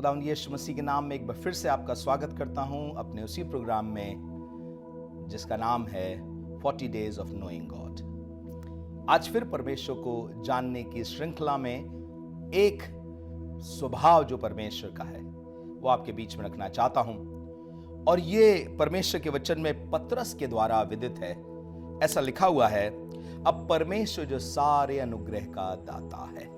खुदावंद यीशु मसीह के नाम में एक बार फिर से आपका स्वागत करता हूं अपने उसी प्रोग्राम में जिसका नाम है 40 Days of Knowing God। आज फिर परमेश्वर को जानने की श्रृंखला में एक स्वभाव जो परमेश्वर का है वो आपके बीच में रखना चाहता हूं, और ये परमेश्वर के वचन में पतरस के द्वारा विदित है। ऐसा लिखा हुआ है, अब परमेश्वर जो सारे अनुग्रह का दाता है।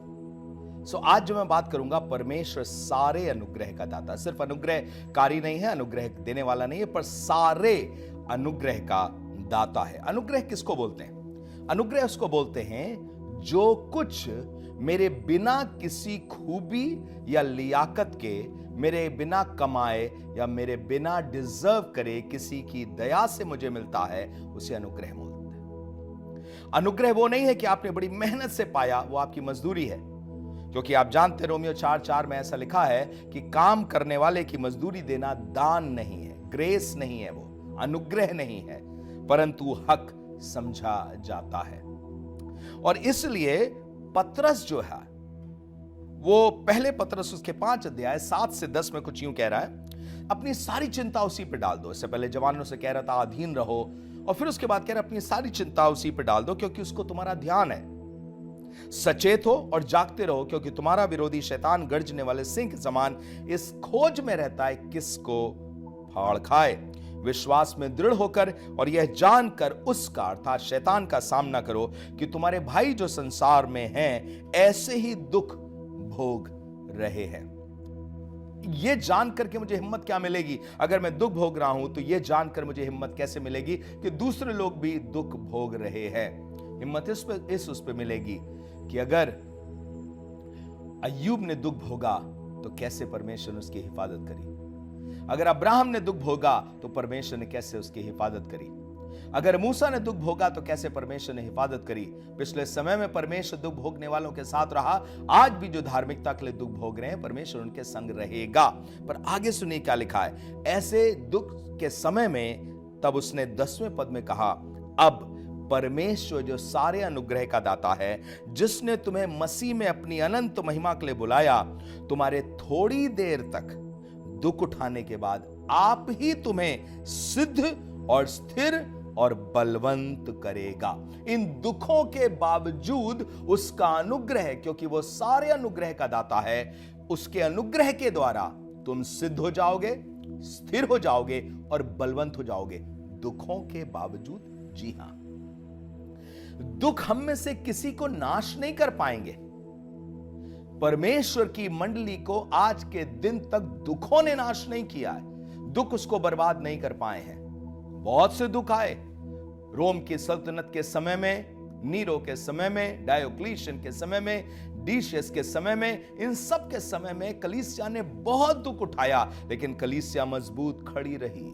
आज जो मैं बात करूंगा, परमेश्वर सारे अनुग्रह का दाता, सिर्फ अनुग्रहकारी नहीं है, अनुग्रह देने वाला नहीं है, पर सारे अनुग्रह का दाता है। अनुग्रह किसको बोलते हैं? अनुग्रह उसको बोलते हैं जो कुछ मेरे बिना किसी खूबी या लियाकत के, मेरे बिना कमाए या मेरे बिना डिजर्व करे किसी की दया से मुझे मिलता है, उसे अनुग्रह बोलते हैं। अनुग्रह वो नहीं है कि आपने बड़ी मेहनत से पाया, वो आपकी मजदूरी है। क्योंकि आप जानते, रोमियो 4:4 में ऐसा लिखा है कि काम करने वाले की मजदूरी देना दान नहीं है, ग्रेस नहीं है, वो अनुग्रह नहीं है, परंतु हक समझा जाता है। और इसलिए पतरस जो है वो पहले पतरस उसके 5 अध्याय 7 से 10 में कुछ यूं कह रहा है, अपनी सारी चिंता उसी पे डाल दो। इससे पहले जवानों से कह रहा था अधीन रहो, और फिर उसके बाद कह रहा है अपनी सारी चिंता उसी पे डाल दो क्योंकि उसको तुम्हारा ध्यान है। सचेत हो और जागते रहो क्योंकि तुम्हारा विरोधी शैतान गर्जने वाले सिंह के समान इस खोज में रहता है किसको फाड़ खाए। विश्वास में दृढ़ होकर और यह जानकर उसका अर्थात शैतान का सामना करो कि तुम्हारे भाई जो संसार में हैं ऐसे ही दुख भोग रहे हैं। यह जानकर के मुझे हिम्मत क्या मिलेगी? अगर मैं दुख भोग रहा हूं तो यह जानकर मुझे हिम्मत कैसे मिलेगी कि दूसरे लोग भी दुख भोग रहे हैं। हिम्मत उस पे मिलेगी कि अगर अय्यूब ने दुख भोगा तो कैसे परमेश्वर ने उसकी हिफाजत करी। अगर अब्राहम ने दुख भोगा तो परमेश्वर ने कैसे उसकी हिफाजत करी। अगर मूसा ने दुख भोगा तो कैसे परमेश्वर ने हिफाजत करी। पिछले समय में परमेश्वर दुख भोगने वालों के साथ रहा, आज भी जो धार्मिकता के लिए दुख भोग रहे हैं परमेश्वर उनके संग रहेगा। पर आगे सुनिए क्या लिखा है, ऐसे दुख के समय में तब उसने 10वें पद में कहा, अब परमेश्वर जो सारे अनुग्रह का दाता है, जिसने तुम्हें मसीह में अपनी अनंत महिमा के लिए बुलाया, तुम्हारे थोड़ी देर तक दुख उठाने के बाद आप ही तुम्हें सिद्ध और स्थिर और बलवंत करेगा। इन दुखों के बावजूद उसका अनुग्रह, क्योंकि वो सारे अनुग्रह का दाता है, उसके अनुग्रह के द्वारा तुम सिद्ध हो जाओगे, स्थिर हो जाओगे और बलवंत हो जाओगे। दुखों के बावजूद। जी हां, दुख हम में से किसी को नाश नहीं कर पाएंगे। परमेश्वर की मंडली को आज के दिन तक दुखों ने नाश नहीं किया है, दुख उसको बर्बाद नहीं कर पाए हैं। बहुत से दुख आए, रोम की सल्तनत के समय में, नीरो के समय में, डायोक्लीशियन के समय में, डिशियस के समय में, इन सब के समय में कलीसिया ने बहुत दुख उठाया, लेकिन कलीसिया मजबूत खड़ी रही,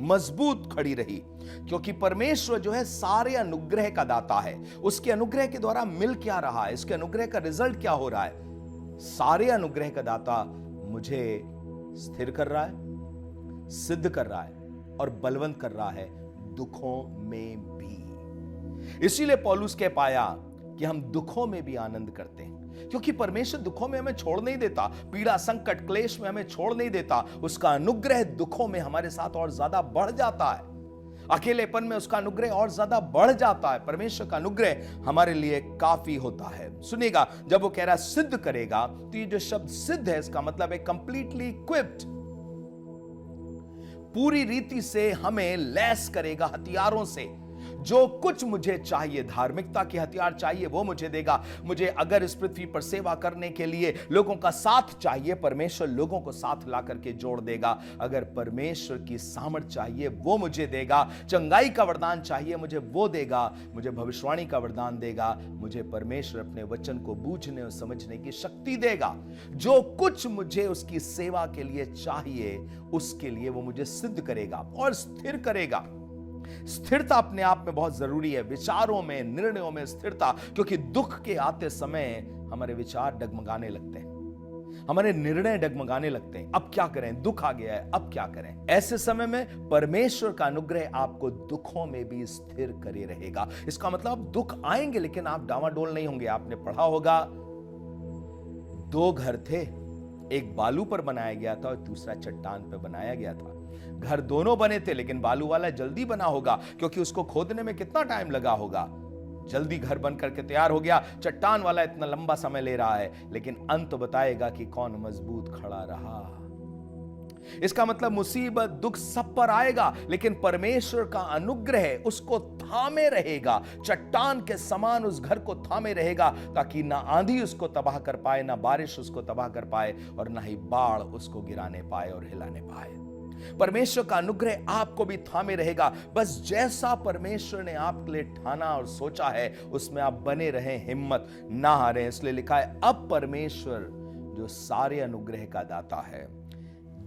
मजबूत खड़ी रही। क्योंकि परमेश्वर जो है सारे अनुग्रह का दाता है। उसके अनुग्रह के द्वारा मिल क्या रहा है, इसके अनुग्रह का रिजल्ट क्या हो रहा है? सारे अनुग्रह का दाता मुझे स्थिर कर रहा है, सिद्ध कर रहा है और बलवंत कर रहा है दुखों में भी। इसीलिए पौलुस कह पाया कि हम दुखों में भी आनंद करते हैं, क्योंकि परमेश्वर दुखों में हमें छोड़ नहीं देता, पीड़ा संकट क्लेश में हमें छोड़ नहीं देता। उसका अनुग्रह दुखों में हमारे साथ और ज्यादा बढ़ जाता है, अकेलेपन में उसका अनुग्रह और ज्यादा बढ़ जाता है। परमेश्वर का अनुग्रह हमारे लिए काफी होता है। सुनिएगा, जब वो कह रहा है सिद्ध करेगा, तो ये जो शब्द सिद्ध है इसका मतलब है कंप्लीटली इक्विप्ड, पूरी रीति से हमें लैस करेगा हथियारों से। जो कुछ मुझे चाहिए, धार्मिकता के हथियार चाहिए, वो मुझे देगा। मुझे अगर इस पृथ्वी पर सेवा करने के लिए लोगों का साथ चाहिए, परमेश्वर लोगों को साथ ला करके जोड़ देगा। अगर परमेश्वर की सामर्थ चाहिए, वो मुझे देगा। चंगाई का वरदान चाहिए, मुझे वो देगा। मुझे भविष्यवाणी का वरदान देगा। मुझे परमेश्वर अपने वचन को बूझने और समझने की शक्ति देगा। जो कुछ मुझे उसकी सेवा के लिए चाहिए, उसके लिए वो मुझे सिद्ध करेगा और स्थिर करेगा। स्थिरता अपने आप में बहुत जरूरी है, विचारों में, निर्णयों में स्थिरता। क्योंकि दुख के आते समय हमारे विचार डगमगाने लगते हैं, हमारे निर्णय डगमगाने लगते हैं। अब क्या करें, दुख आ गया है, अब क्या करें। ऐसे समय में परमेश्वर का अनुग्रह आपको दुखों में भी स्थिर करे रहेगा। इसका मतलब दुख आएंगे लेकिन आप डावाडोल नहीं होंगे। आपने पढ़ा होगा, 2 घर थे, एक बालू पर बनाया गया था और दूसरा चट्टान पर बनाया गया था। घर दोनों बने थे, लेकिन बालू वाला जल्दी बना होगा क्योंकि उसको खोदने में कितना टाइम लगा होगा। जल्दी घर बन करके तैयार हो गया। चट्टान वाला इतना लंबा समय ले रहा है, लेकिन अंत बताएगा कि कौन मजबूत खड़ा रहा। इसका मतलब मुसीबत दुख सब पर आएगा, लेकिन परमेश्वर का अनुग्रह उसको थामे रहेगा। चट्टान के समान उस घर को थामे रहेगा, ताकि ना आंधी उसको तबाह कर पाए, ना बारिश उसको तबाह कर पाए, और ना ही बाढ़ उसको गिराने पाए और हिलाने पाए। परमेश्वर का अनुग्रह आपको भी थामे रहेगा। बस जैसा परमेश्वर ने आपके लिए ठाना और सोचा है, उसमें आप बने रहें, हिम्मत ना हारें। इसलिए लिखा है, अब परमेश्वर जो सारे अनुग्रह का दाता है,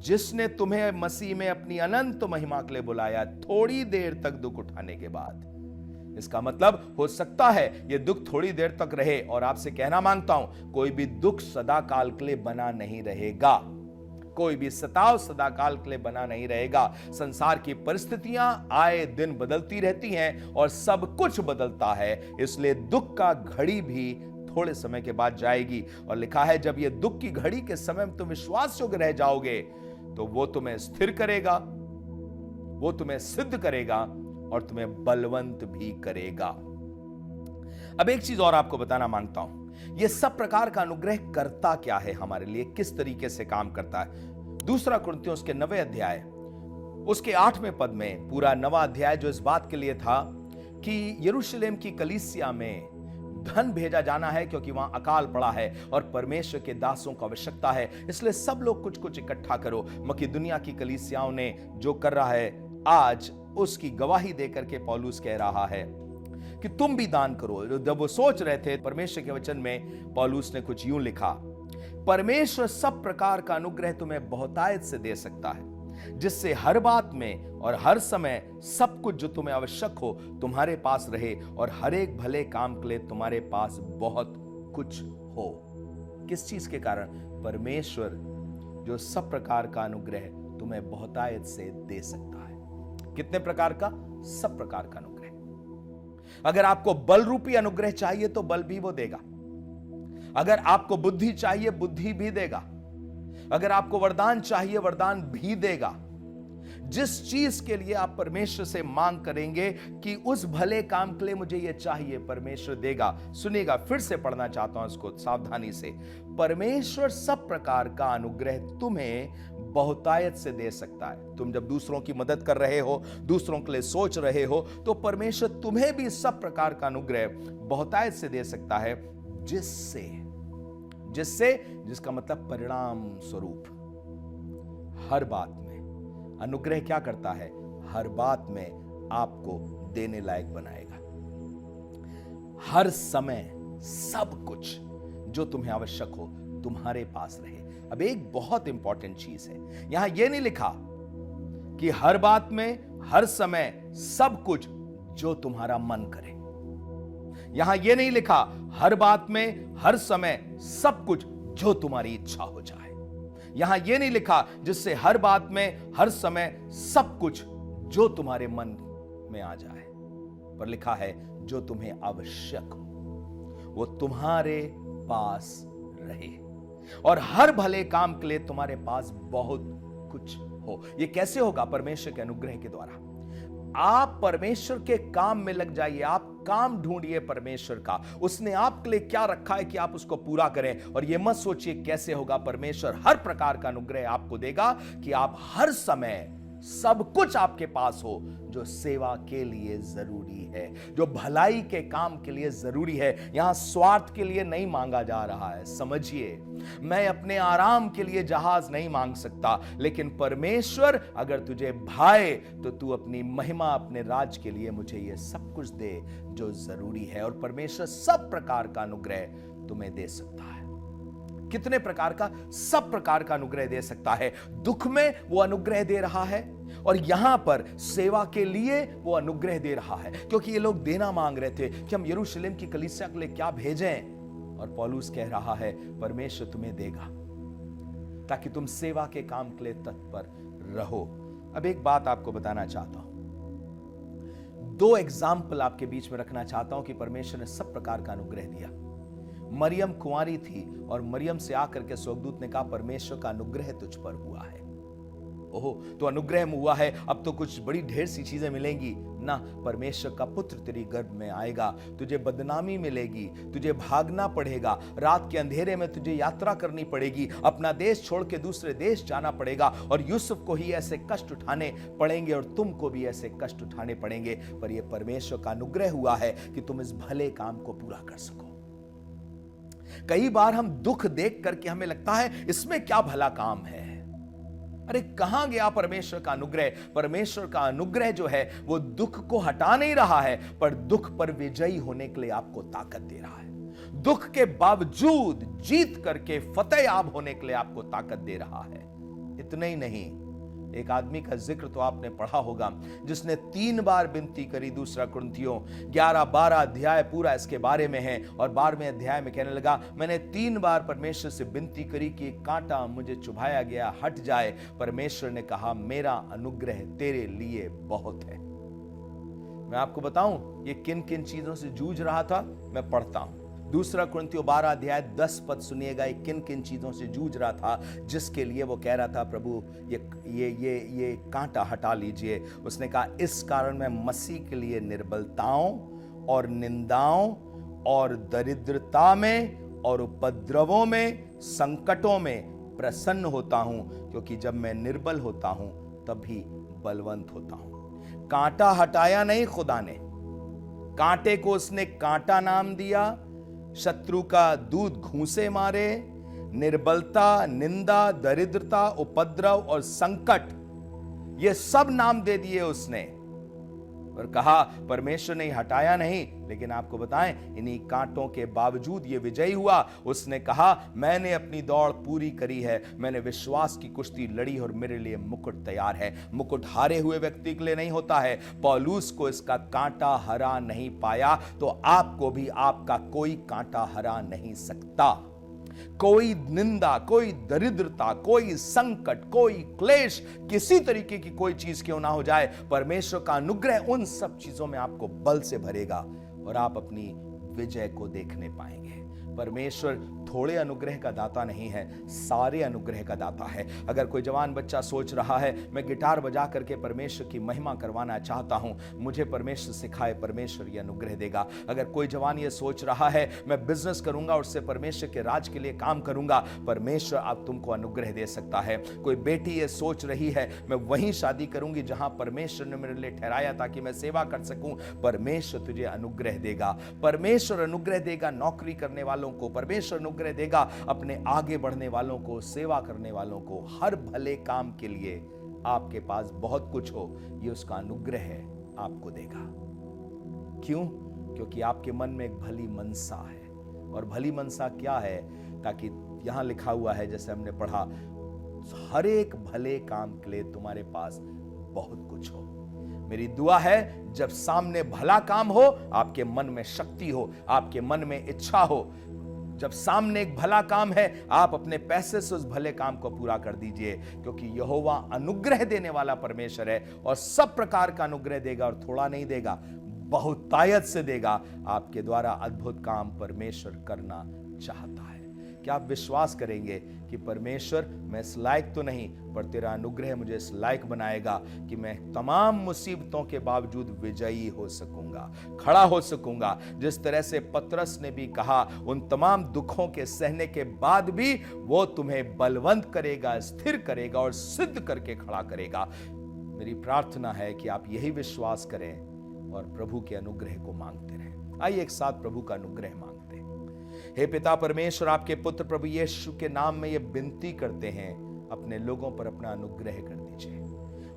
जिसने तुम्हें मसीह में अपनी अनंत महिमा के लिए बुलाया, थोड़ी देर तक दुख उठाने के बाद। इसका मतलब हो सकता है यह दुख थोड़ी देर तक रहे, और आपसे कहना मांगता हूं, कोई भी दुख सदा काल के लिए बना नहीं रहेगा। कोई भी सताव सदा काल के लिए बना नहीं रहेगा। संसार की परिस्थितियां आए दिन बदलती रहती हैं और सब कुछ बदलता है, इसलिए दुख का घड़ी भी थोड़े समय के बाद जाएगी। और लिखा है, जब ये दुख की घड़ी के समय में तुम विश्वास योग्य रह जाओगे, तो वो तुम्हें स्थिर करेगा, वो तुम्हें सिद्ध करेगा और तुम्हें बलवंत भी करेगा। अब एक चीज और आपको बताना मांगता हूं, यह सब प्रकार का अनुग्रह करता क्या है हमारे लिए, किस तरीके से काम करता है। दूसरा कुरिन्थियों के 9वें अध्याय उसके 8वें पद में, पूरा 9वां अध्याय जो इस बात के लिए था कि यरूशलेम की कलीसिया में धन भेजा जाना है, क्योंकि वहां अकाल पड़ा है और परमेश्वर के दासों को आवश्यकता है, इसलिए सब लोग कुछ कुछ इकट्ठा करो। मकिदुनिया की कलीसियाओं ने जो कर रहा है आज, उसकी गवाही देकर के पौलुस कह रहा है कि तुम भी दान करो। जब वो सोच रहे थे, परमेश्वर के वचन में पौलुस ने कुछ यूं लिखा, परमेश्वर सब प्रकार का अनुग्रह तुम्हें बहुतायत से दे सकता है, जिससे हर बात में और हर समय सब कुछ जो तुम्हें आवश्यक हो तुम्हारे पास रहे, और हर एक भले काम के लिए तुम्हारे पास बहुत कुछ हो। किस चीज के कारण? परमेश्वर जो सब प्रकार का अनुग्रह तुम्हें बहुतायत से दे सकता है। कितने प्रकार का? सब प्रकार का अनुग्रह। अगर आपको बल रूपी अनुग्रह चाहिए तो बल भी वो देगा। अगर आपको बुद्धि चाहिए, बुद्धि भी देगा। अगर आपको वरदान चाहिए, वरदान भी देगा। जिस चीज के लिए आप परमेश्वर से मांग करेंगे कि उस भले काम के लिए मुझे यह चाहिए, परमेश्वर देगा। सुनिएगा, फिर से पढ़ना चाहता हूं इसको सावधानी से। परमेश्वर सब प्रकार का अनुग्रह तुम्हें बहुतायत से दे सकता है। तुम जब दूसरों की मदद कर रहे हो, दूसरों के लिए सोच रहे हो, तो परमेश्वर तुम्हें भी सब प्रकार का अनुग्रह बहुतायत से दे सकता है, जिसका मतलब परिणाम स्वरूप हर बात में अनुग्रह क्या करता है? हर बात में आपको देने लायक बनाएगा। हर समय सब कुछ जो तुम्हें आवश्यक हो तुम्हारे पास रहे। अब एक बहुत इंपॉर्टेंट चीज है, यहां यह नहीं लिखा कि हर बात में हर समय सब कुछ जो तुम्हारा मन करे। यहां यह नहीं लिखा हर बात में हर समय सब कुछ जो तुम्हारी इच्छा हो जाए। यहां यह नहीं लिखा जिससे हर बात में हर समय सब कुछ जो तुम्हारे मन में आ जाए, पर लिखा है जो तुम्हें आवश्यक हो वो तुम्हारे पास रहे, और हर भले काम के लिए तुम्हारे पास बहुत कुछ हो। यह कैसे होगा? परमेश्वर के अनुग्रह के द्वारा। आप परमेश्वर के काम में लग जाइए, आप काम ढूंढिए परमेश्वर का। उसने आपके लिए क्या रखा है कि आप उसको पूरा करें, और यह मत सोचिए कैसे होगा। परमेश्वर हर प्रकार का अनुग्रह आपको देगा कि आप हर समय सब कुछ आपके पास हो जो सेवा के लिए जरूरी है, जो भलाई के काम के लिए जरूरी है। यहां स्वार्थ के लिए नहीं मांगा जा रहा है। समझिए, मैं अपने आराम के लिए जहाज नहीं मांग सकता, लेकिन परमेश्वर अगर तुझे भाए तो तू अपनी महिमा, अपने राज के लिए मुझे यह सब कुछ दे जो जरूरी है। और परमेश्वर सब प्रकार का अनुग्रह तुम्हें दे सकता है। कितने प्रकार का? सब प्रकार का अनुग्रह दे सकता है। दुख में वो अनुग्रह दे रहा है, और यहां पर सेवा के लिए वो अनुग्रह दे रहा है। क्योंकि ये लोग देना मांग रहे थे कि हम यरूशलेम की कलीसिया के लिए क्या भेजें, और पौलुस कह रहा है परमेश्वर तुम्हें देगा ताकि तुम सेवा के काम के लिए तत्पर रहो। अब एक बात आपको बताना चाहता हूं, दो एग्जाम्पल आपके बीच में रखना चाहता हूं कि परमेश्वर ने सब प्रकार का अनुग्रह दिया। मरियम कुंवारी थी और मरियम से आकर के स्वर्गदूत ने कहा परमेश्वर का अनुग्रह तुझ पर हुआ है। ओहो, तो अनुग्रह में हुआ है, अब तो कुछ बड़ी ढेर सी चीजें मिलेंगी ना। परमेश्वर का पुत्र तेरी गर्भ में आएगा, तुझे बदनामी मिलेगी, तुझे भागना पड़ेगा, रात के अंधेरे में तुझे यात्रा करनी पड़ेगी, अपना देश छोड़ के दूसरे देश जाना पड़ेगा, और यूसुफ को ही ऐसे कष्ट उठाने पड़ेंगे और तुमको भी ऐसे कष्ट उठाने पड़ेंगे। पर यह परमेश्वर का अनुग्रह हुआ है कि तुम इस भले काम को पूरा कर सको। कई बार हम दुख देख करके हमें लगता है इसमें क्या भला काम है। अरे कहां गया परमेश्वर का अनुग्रह। परमेश्वर का अनुग्रह जो है वो दुख को हटा नहीं रहा है, पर दुख पर विजयी होने के लिए आपको ताकत दे रहा है। दुख के बावजूद जीत करके फतेहयाब होने के लिए आपको ताकत दे रहा है। इतना ही नहीं, एक आदमी का जिक्र तो आपने पढ़ा होगा जिसने 3 बार विनती करी। दूसरा कुरिन्थियों 11-12 अध्याय पूरा इसके बारे में है, और 12वें अध्याय में कहने लगा मैंने 3 बार परमेश्वर से विनती करी कि कांटा मुझे चुभाया गया हट जाए। परमेश्वर ने कहा मेरा अनुग्रह तेरे लिए बहुत है। मैं आपको बताऊं ये किन किन चीजों से जूझ रहा था, मैं पढ़ता हूं। दूसरा कुरिन्थियों 12 अध्याय 10 पद सुनिएगा, किन किन चीजों से जूझ रहा था जिसके लिए वो कह रहा था प्रभु ये कांटा हटा लीजिए। उसने कहा इस कारण मैं मसीह के लिए निर्बलताओं और निंदाओं और दरिद्रता में और उपद्रवों में संकटों में प्रसन्न होता हूं, क्योंकि जब मैं निर्बल होता हूं तभी बलवंत होता हूं। कांटा हटाया नहीं खुदा ने, कांटे को उसने कांटा नाम दिया। शत्रु का दूध घूंसे मारे, निर्बलता, निंदा, दरिद्रता, उपद्रव और संकट, ये सब नाम दे दिए उसने, और कहा परमेश्वर ने हटाया नहीं, लेकिन आपको बताएं इन्हीं कांटों के बावजूद ये विजयी हुआ। उसने कहा मैंने अपनी दौड़ पूरी करी है, मैंने विश्वास की कुश्ती लड़ी और मेरे लिए मुकुट तैयार है। मुकुट हारे हुए व्यक्ति के लिए नहीं होता है। पौलुस को इसका कांटा हरा नहीं पाया, तो आपको भी आपका कोई कांटा हरा नहीं सकता। कोई निंदा, कोई दरिद्रता, कोई संकट, कोई क्लेश, किसी तरीके की कोई चीज क्यों ना हो जाए, परमेश्वर का अनुग्रह उन सब चीजों में आपको बल से भरेगा और आप अपनी विजय को देखने पाएंगे। परमेश्वर थोड़े अनुग्रह का दाता नहीं है, सारे अनुग्रह का दाता है। अगर कोई जवान बच्चा सोच रहा है मैं गिटार बजा करके परमेश्वर की महिमा करवाना चाहता हूं, मुझे परमेश्वर सिखाए, परमेश्वर ये अनुग्रह देगा। अगर कोई जवान ये सोच रहा है मैं बिजनेस करूंगा और उससे परमेश्वर के राज के लिए काम करूंगा, परमेश्वर अब तुमको अनुग्रह दे सकता है। कोई बेटी ये सोच रही है मैं वहीं शादी करूंगी जहां परमेश्वर ने मेरे लिए ठहराया ताकि मैं सेवा कर सकूं, परमेश्वर तुझे अनुग्रह देगा। परमेश्वर अनुग्रह देगा नौकरी करने वालों को, परमेश्वर अनुग्रह देगा अपने आगे बढ़ने वालों को, सेवा करने वालों को। हर भले काम के लिए आपके पास बहुत कुछ हो, ये उसका अनुग्रह है, आपको देगा। क्यों? क्योंकि आपके मन में एक भली मनसा है। और भली मनसा क्या है? ताकि यहां लिखा हुआ है जैसे हमने पढ़ा, हर एक भले काम के लिए तुम्हारे पास बहुत कुछ हो। मेरी दुआ है जब सामने भला काम हो, आपके मन में शक्ति हो, आपके मन में इच्छा हो। जब सामने एक भला काम है, आप अपने पैसे से उस भले काम को पूरा कर दीजिए, क्योंकि यहोवा अनुग्रह देने वाला परमेश्वर है और सब प्रकार का अनुग्रह देगा, और थोड़ा नहीं देगा, बहुतायत से देगा। आपके द्वारा अद्भुत काम परमेश्वर करना चाहता है। क्या आप विश्वास करेंगे कि परमेश्वर, मैं इस लायक तो नहीं, पर तेरा अनुग्रह मुझे इस लायक बनाएगा कि मैं तमाम मुसीबतों के बावजूद विजयी हो सकूंगा, खड़ा हो सकूंगा। जिस तरह से पतरस ने भी कहा, उन तमाम दुखों के सहने के बाद भी वो तुम्हें बलवंत करेगा, स्थिर करेगा और सिद्ध करके खड़ा करेगा। मेरी प्रार्थना है कि आप यही विश्वास करें और प्रभु के अनुग्रह को मांगते रहें। आइए एक साथ प्रभु का अनुग्रह मांगते हैं। हे पिता परमेश्वर, आपके पुत्र प्रभु यीशु के नाम में ये विनती करते हैं, अपने लोगों पर अपना अनुग्रह कर दीजिए।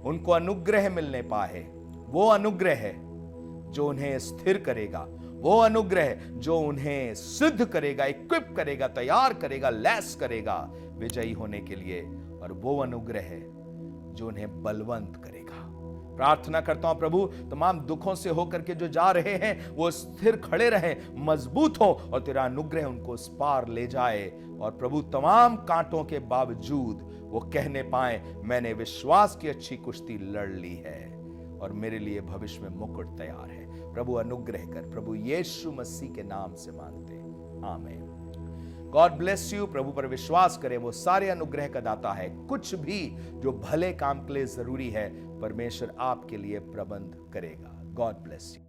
उनको अनुग्रह मिलने पाए, वो अनुग्रह है जो उन्हें स्थिर करेगा, वो अनुग्रह जो उन्हें सिद्ध करेगा, इक्विप करेगा, तैयार करेगा, लैस करेगा विजयी होने के लिए, और वो अनुग्रह है जो उन्हें बलवंत करेगा। प्रार्थना करता हूं प्रभु, तमाम दुखों से होकर के जो जा रहे हैं वो स्थिर खड़े रहें, मजबूत हो, और तेरा अनुग्रह उनको उस पार ले जाए। और प्रभु तमाम कांटों के बावजूद वो कहने पाए, मैंने विश्वास की अच्छी कुश्ती लड़ ली है और मेरे लिए भविष्य में मुकुट तैयार है। प्रभु अनुग्रह कर, प्रभु यीशु मसीह के नाम से मांगते, आमीन। God bless you. प्रभु पर विश्वास करें, वो सारे अनुग्रह का दाता है। कुछ भी जो भले काम के लिए जरूरी है, परमेश्वर आपके लिए प्रबंध करेगा। God bless you.